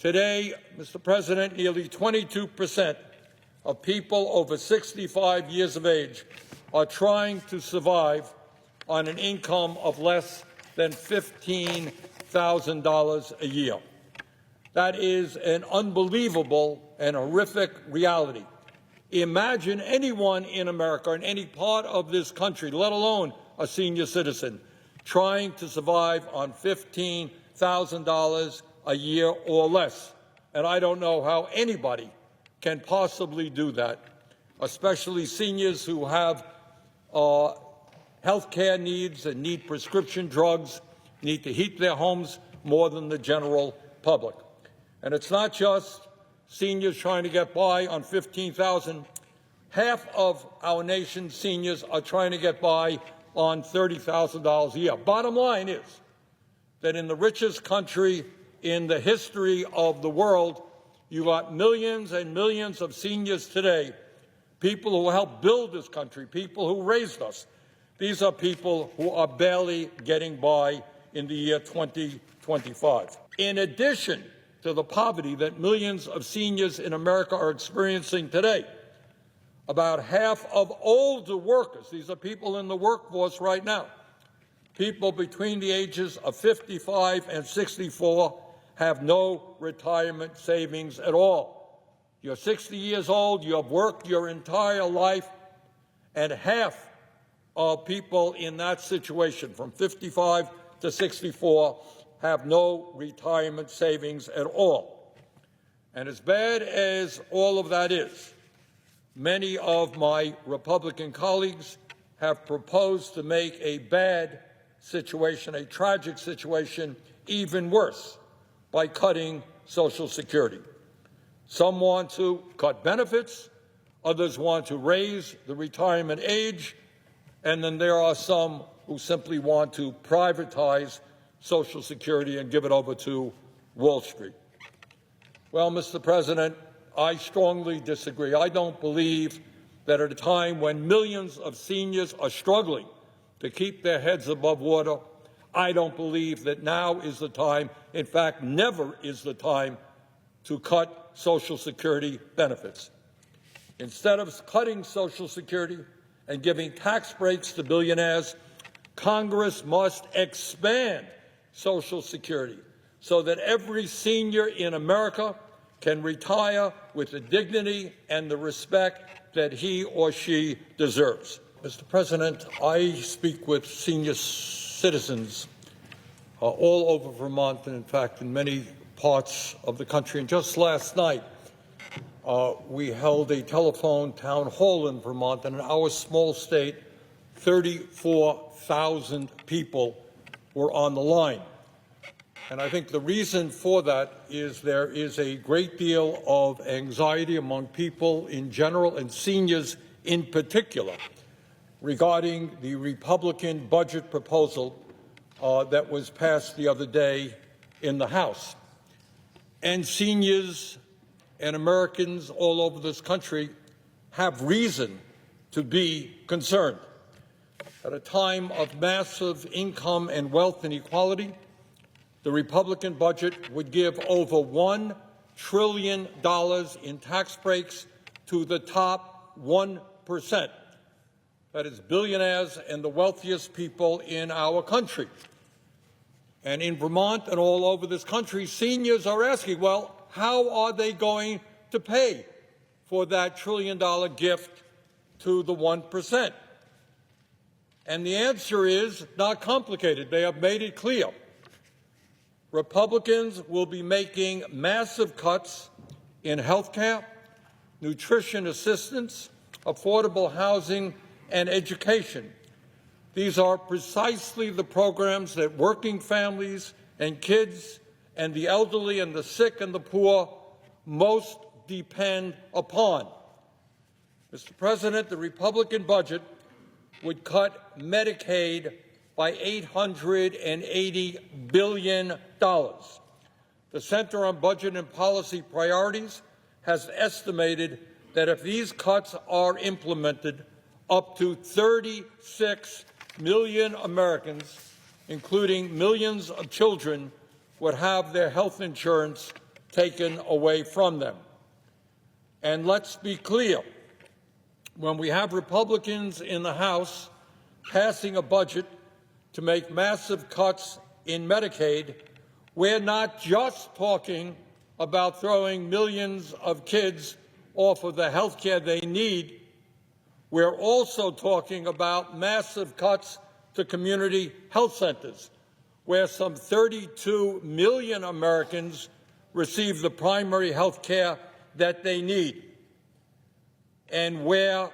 Today, Mr. President, nearly 22% of people over 65 years of age are trying to survive on an income of less than $15,000 a year. That is an unbelievable and horrific reality. Imagine anyone in America, in any part of this country, let alone a senior citizen, trying to survive on $15,000 a year or less. And I don't know how anybody can possibly do that, especially seniors who have health care needs and need prescription drugs, need to heat their homes more than the general public. And it's not just seniors trying to get by on $15,000. Half of our nation's seniors are trying to get by on $30,000 a year. Bottom line is that in the richest country in the history of the world, you got millions and millions of seniors today, people who helped build this country, people who raised us. These are people who are barely getting by in the year 2025. In addition to the poverty that millions of seniors in America are experiencing today, about half of older workers, these are people in the workforce right now, people between the ages of 55 and 64, have no retirement savings at all. You're 60 years old, you have worked your entire life, and half of people in that situation, from 55 to 64, have no retirement savings at all. And as bad as all of that is, many of my Republican colleagues have proposed to make a bad situation, a tragic situation, even worse by cutting Social Security. Some want to cut benefits, others want to raise the retirement age, and then there are some who simply want to privatize Social Security and give it over to Wall Street. Well, Mr. President, I strongly disagree. I don't believe that at a time when millions of seniors are struggling to keep their heads above water, I don't believe that now is the time, in fact, never is the time, to cut Social Security benefits. Instead of cutting Social Security and giving tax breaks to billionaires, Congress must expand Social Security so that every senior in America can retire with the dignity and the respect that he or she deserves. Mr. President, I speak with senior citizens all over Vermont and, in fact, in many parts of the country. And just last night, we held a telephone town hall in Vermont, and in our small state, 34,000 people were on the line. And I think the reason for that is there is a great deal of anxiety among people in general and seniors in particular regarding the Republican budget proposal that was passed the other day in the House. And seniors and Americans all over this country have reason to be concerned. At a time of massive income and wealth inequality, the Republican budget would give over $1 trillion in tax breaks to the top 1%. That is billionaires and the wealthiest people in our country. And in Vermont and all over this country, seniors are asking, well, how are they going to pay for that $1 trillion gift to the 1%? And the answer is not complicated. They have made it clear. Republicans will be making massive cuts in health care, nutrition assistance, affordable housing, and education. These are precisely the programs that working families and kids and the elderly and the sick and the poor most depend upon. Mr. President, the Republican budget would cut Medicaid by $880 billion. The Center on Budget and Policy Priorities has estimated that if these cuts are implemented, up to 36 million Americans, including millions of children, would have their health insurance taken away from them. And let's be clear, when we have Republicans in the House passing a budget to make massive cuts in Medicaid, we're not just talking about throwing millions of kids off of the health care they need. We're also talking about massive cuts to community health centers, where some 32 million Americans receive the primary health care that they need, and where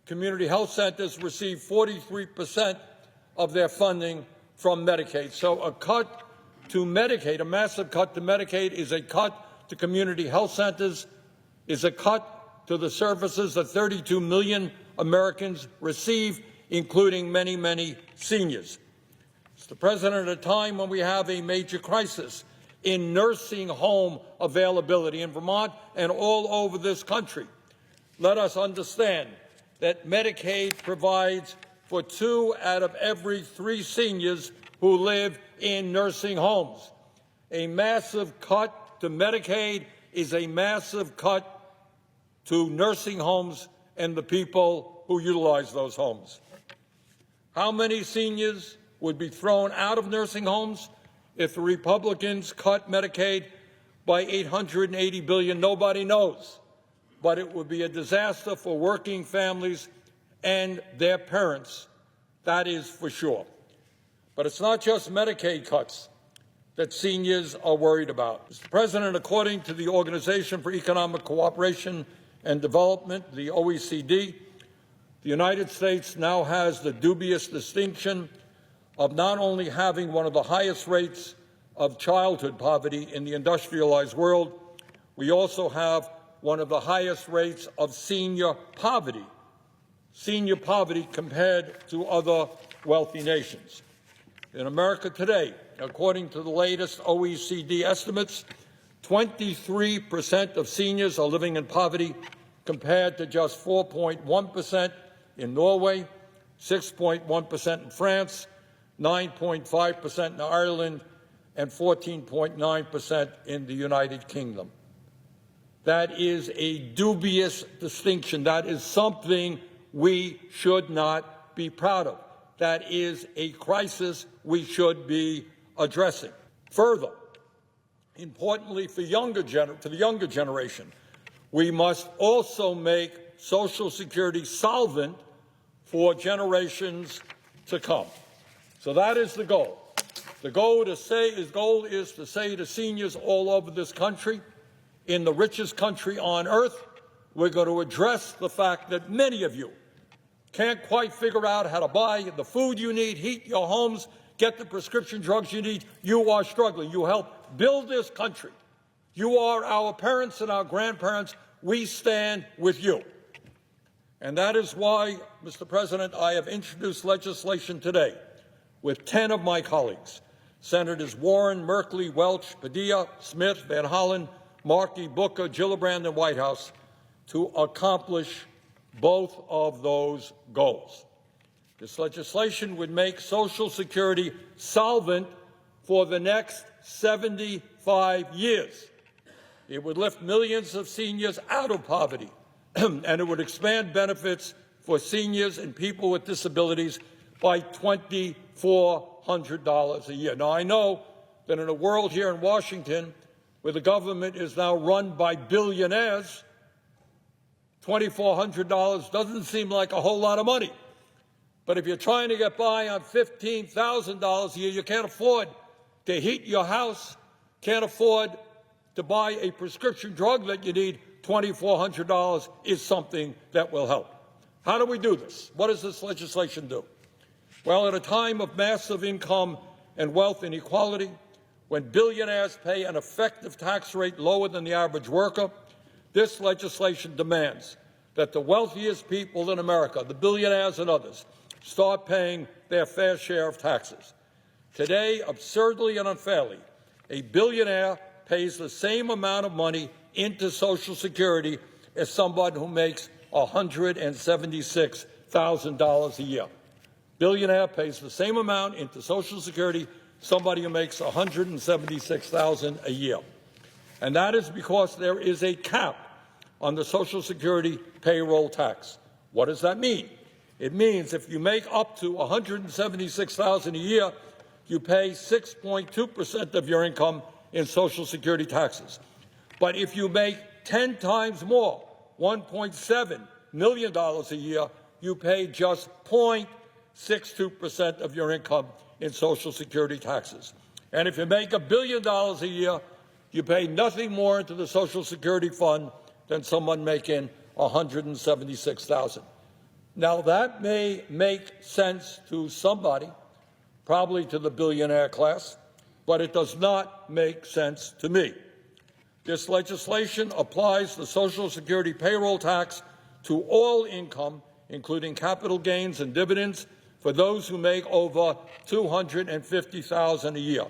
community health centers receive 43% of their funding from Medicaid. So a cut to Medicaid, a massive cut to Medicaid, is a cut to community health centers, is a cut to the services that 32 million Americans receive, including many, many seniors. Mr. President, at a time when we have a major crisis in nursing home availability in Vermont and all over this country, let us understand that Medicaid provides for 2 out of every 3 seniors who live in nursing homes. A massive cut to Medicaid is a massive cut to nursing homes and the people who utilize those homes. How many seniors would be thrown out of nursing homes if the Republicans cut Medicaid by $880 billion? Nobody knows. But it would be a disaster for working families and their parents, that is for sure. But it's not just Medicaid cuts that seniors are worried about. Mr. President, according to the Organization for Economic Cooperation and Development, the OECD, the United States now has the dubious distinction of not only having one of the highest rates of childhood poverty in the industrialized world, we also have one of the highest rates of senior poverty compared to other wealthy nations. In America today, according to the latest OECD estimates, 23% of seniors are living in poverty, compared to just 4.1% in Norway, 6.1% in France, 9.5% in Ireland, and 14.9% in the United Kingdom. That is a dubious distinction. That is something we should not be proud of. That is a crisis we should be addressing. Further, importantly for the younger generation, we must also make Social Security solvent for generations to come. So that is the goal. The goal is to say to seniors all over this country, in the richest country on earth, we're going to address the fact that many of you can't quite figure out how to buy the food you need, heat your homes, get the prescription drugs you need. You are struggling. You help build this country. You are our parents and our grandparents. We stand with you. And that is why, Mr. President, I have introduced legislation today with 10 of my colleagues, Senators Warren, Merkley, Welch, Padilla, Smith, Van Hollen, Markey, Booker, Gillibrand, and Whitehouse, to accomplish both of those goals. This legislation would make Social Security solvent for the next 75 years. It would lift millions of seniors out of poverty, and it would expand benefits for seniors and people with disabilities by $2,400 a year. Now, I know that in a world here in Washington where the government is now run by billionaires, $2,400 doesn't seem like a whole lot of money. But if you're trying to get by on $15,000 a year, you can't afford to heat your house, can't afford to buy a prescription drug that you need, $2,400 is something that will help. How do we do this? What does this legislation do? Well, at a time of massive income and wealth inequality, when billionaires pay an effective tax rate lower than the average worker, this legislation demands that the wealthiest people in America, the billionaires and others, start paying their fair share of taxes. Today, absurdly and unfairly, a billionaire pays the same amount of money into Social Security as someone who makes $176,000 a year. Billionaire pays the same amount into Social Security somebody who makes $176,000 a year. And that is because there is a cap on the Social Security payroll tax. What does that mean? It means if you make up to $176,000 a year, you pay 6.2% of your income in Social Security taxes. But if you make 10 times more, $1.7 million a year, you pay just 0.62% of your income in Social Security taxes. And if you make $1 billion a year, you pay nothing more into the Social Security fund than someone making $176,000. Now, that may make sense to somebody, probably to the billionaire class, but it does not make sense to me. This legislation applies the Social Security payroll tax to all income, including capital gains and dividends, for those who make over $250,000 a year.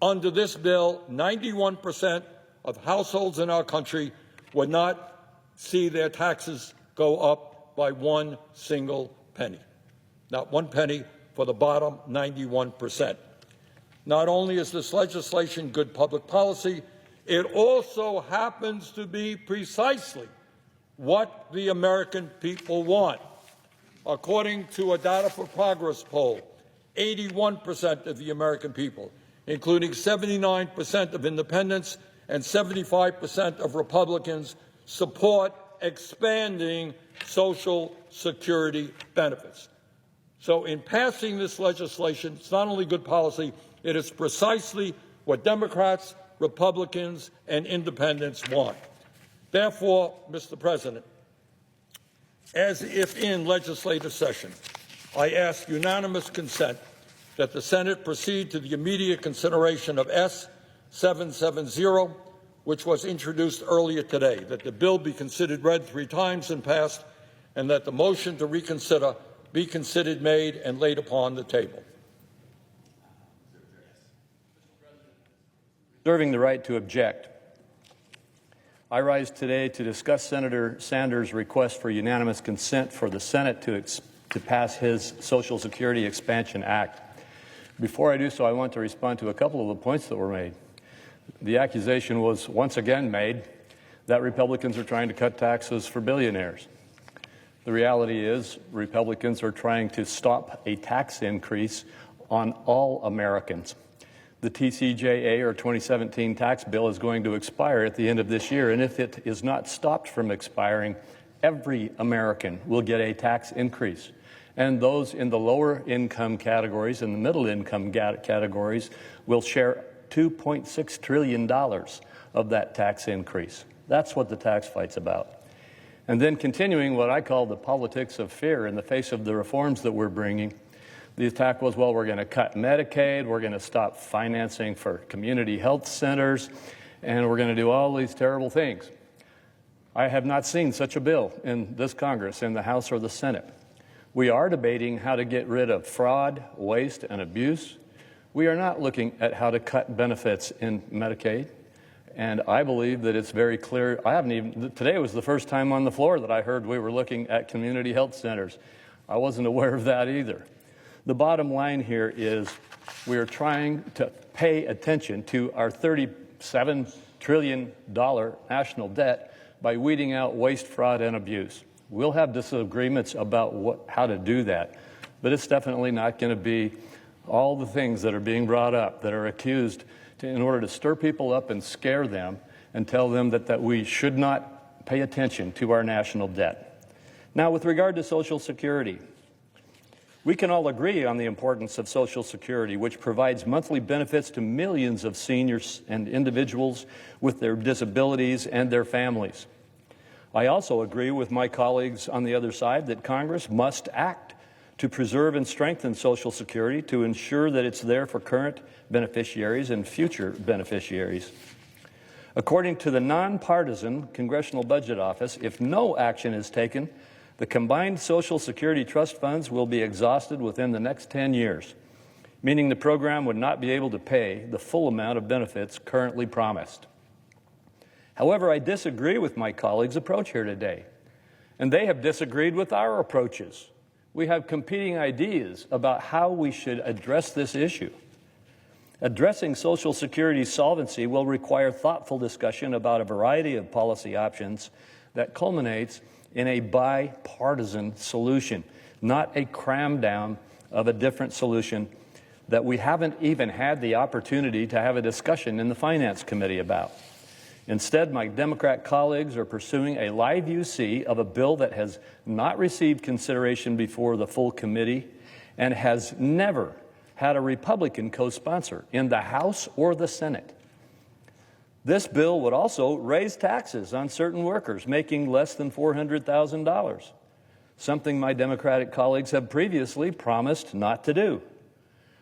Under this bill, 91% of households in our country would not see their taxes go up by one single penny. Not one penny for the bottom 91%. Not only is this legislation good public policy, it also happens to be precisely what the American people want. According to a Data for Progress poll, 81% of the American people, including 79% of independents and 75% of Republicans, support expanding Social Security benefits. So in passing this legislation, it's not only good policy, it is precisely what Democrats, Republicans, and independents want. Therefore, Mr. President, as if in legislative session, I ask unanimous consent that the Senate proceed to the immediate consideration of S-770, which was introduced earlier today, that the bill be considered read 3 times and passed, and that the motion to reconsider be considered made and laid upon the table. Reserving the right to object, I rise today to discuss Senator Sanders' request for unanimous consent for the Senate to pass his Social Security Expansion Act. Before I do so, I want to respond to a couple of the points that were made. The accusation was once again made that Republicans are trying to cut taxes for billionaires. The reality is Republicans are trying to stop a tax increase on all Americans. The TCJA, or 2017 tax bill, is going to expire at the end of this year, and if it is not stopped from expiring, every American will get a tax increase. And those in the lower income categories and the middle income categories will share $2.6 trillion of that tax increase. That's what the tax fight's about. And then continuing what I call the politics of fear in the face of the reforms that we're bringing, the attack was, well, we're going to cut Medicaid, we're going to stop financing for community health centers, and we're going to do all these terrible things. I have not seen such a bill in this Congress, in the House or the Senate. We are debating how to get rid of fraud, waste, and abuse. We are not looking at how to cut benefits in Medicaid. And I believe that it's very clear. Today was the first time on the floor that I heard we were looking at community health centers. I wasn't aware of that either. The bottom line here is we are trying to pay attention to our $37 trillion national debt by weeding out waste, fraud, and abuse. We'll have disagreements about how to do that, but it's definitely not going to be all the things that are being brought up that are accused in order to stir people up and scare them and tell them that we should not pay attention to our national debt. Now, with regard to Social Security, we can all agree on the importance of Social Security, which provides monthly benefits to millions of seniors and individuals with their disabilities and their families. I also agree with my colleagues on the other side that Congress must act to preserve and strengthen Social Security to ensure that it's there for current beneficiaries and future beneficiaries. According to the nonpartisan Congressional Budget Office, if no action is taken, the combined Social Security trust funds will be exhausted within the next 10 years, meaning the program would not be able to pay the full amount of benefits currently promised. However, I disagree with my colleagues' approach here today, and they have disagreed with our approaches. We have competing ideas about how we should address this issue. Addressing Social Security's solvency will require thoughtful discussion about a variety of policy options that culminates in a bipartisan solution, not a cram down of a different solution that we haven't even had the opportunity to have a discussion in the Finance Committee about. Instead, my Democrat colleagues are pursuing a live UC of a bill that has not received consideration before the full committee and has never had a Republican co-sponsor in the House or the Senate. This bill would also raise taxes on certain workers making less than $400,000, something my Democratic colleagues have previously promised not to do.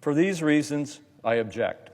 For these reasons, I object.